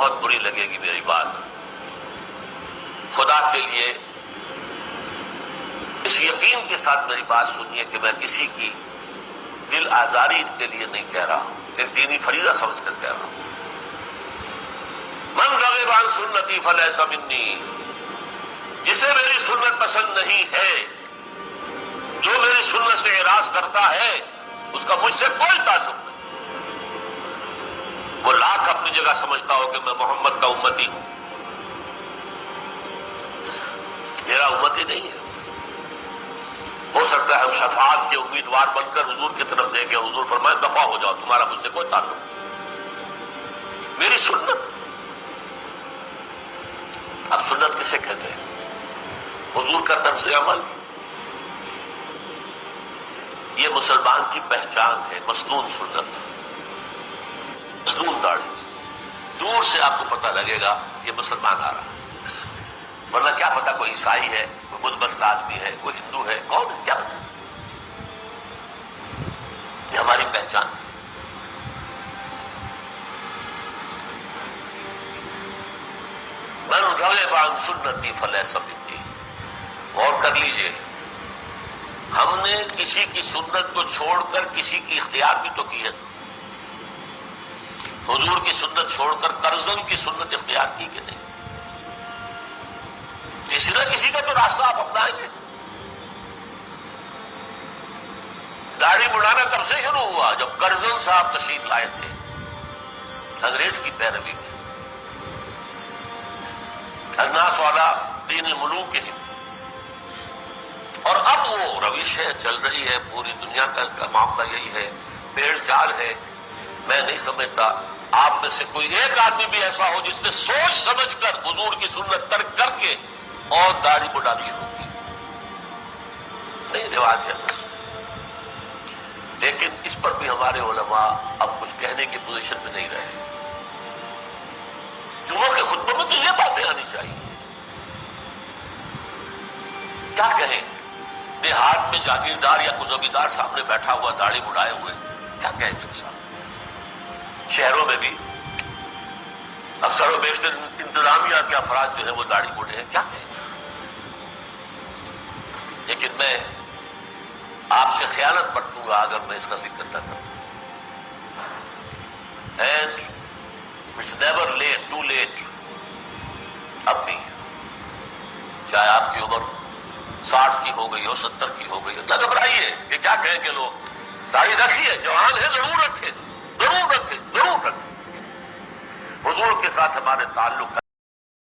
بہت بری لگے گی میری بات، خدا کے لیے اس یقین کے ساتھ میری بات سنیے کہ میں کسی کی دل آزاری کے لیے نہیں کہہ رہا ہوں، ایک دینی فریضہ سمجھ کر کہہ رہا ہوں۔ من رغب عن سنتی فلیس منی، جسے میری سنت پسند نہیں ہے، جو میری سنت سے اعراض کرتا ہے، اس کا مجھ سے کوئی تعلق نہیں۔ وہ لاکھ اپنی جگہ سمجھتا ہو کہ میں محمد کا امتی ہوں، میرا امتی نہیں ہے۔ ہو سکتا ہے ہم شفاعت کے امیدوار بن کر حضور کی طرف دیکھیں، حضور فرمائے دفع ہو جاؤ، تمہارا مجھ سے کوئی تعلق نہیں۔ میری سنت، اب سنت کسے کہتے ہیں؟ حضور کا طرز عمل، یہ مسلمان کی پہچان ہے، مسنون سنت، مسنون داڑھی، دور سے آپ کو پتہ لگے گا یہ مسلمان آ رہا ہے، ورنہ کیا پتا کوئی عیسائی ہے، کوئی بدھ پرست آدمی ہے، کوئی ہندو ہے، کون ہے کیا پتا؟ یہ ہماری پہچان ہے۔ من رغب عن سنتی فلیس منی، غور کر لیجئے، ہم نے کسی کی سنت کو چھوڑ کر کسی کی اختیار بھی تو کی ہے، حضور کی سنت چھوڑ کر کرزن کی سنت اختیار کی کہ نہیں؟ کسی نہ کسی کا تو راستہ آپ اپنائیں گے۔ داڑھی بڑھانا کب سے شروع ہوا؟ جب کرزن صاحب تشریف لائے تھے انگریز کی پیروی میں، الناس علی دین ملوکہم، اور اب وہ روش ہے، چل رہی ہے، پوری دنیا کا معاملہ یہی ہے، بھیڑ چال ہے۔ میں نہیں سمجھتا آپ میں سے کوئی ایک آدمی بھی ایسا ہو جس نے سوچ سمجھ کر حضور کی سنت ترک کر کے اور داڑھی بڑھانی شروع کی، نہیں، رواج ہے بس۔ لیکن اس پر بھی ہمارے علماء اب کچھ کہنے کی پوزیشن میں نہیں رہے۔ جمعہ کے خطبوں میں تو یہ باتیں آنی چاہیے، کیا کہیں؟ دیہات میں جاگیردار یا کوئی زمیندار سامنے بیٹھا ہوا داڑھی بڑھائے ہوئے، کیا کہیں اس کے سامنے؟ شہروں میں بھی اکثر و بیشتر انتظامیہ کے افراد جو ہیں وہ داڑھی بوڑھے ہیں، کیا کہیں؟ لیکن میں آپ سے خیانت برتوں گا اگر میں اس کا ذکر نہ کروں۔ And it's never late, to late. اب بھی چاہے آپ کی عمر 60 کی ہو گئی ہو، 70 کی ہو گئی ہو، نہ گھبرائیے کہ کیا کہیں گے لوگ، داڑھی رکھیے، جوان ہے ضرور رکھیں، ضرور رکھیں، ضرور رکھیں۔ حضور کے ساتھ ہمارے تعلق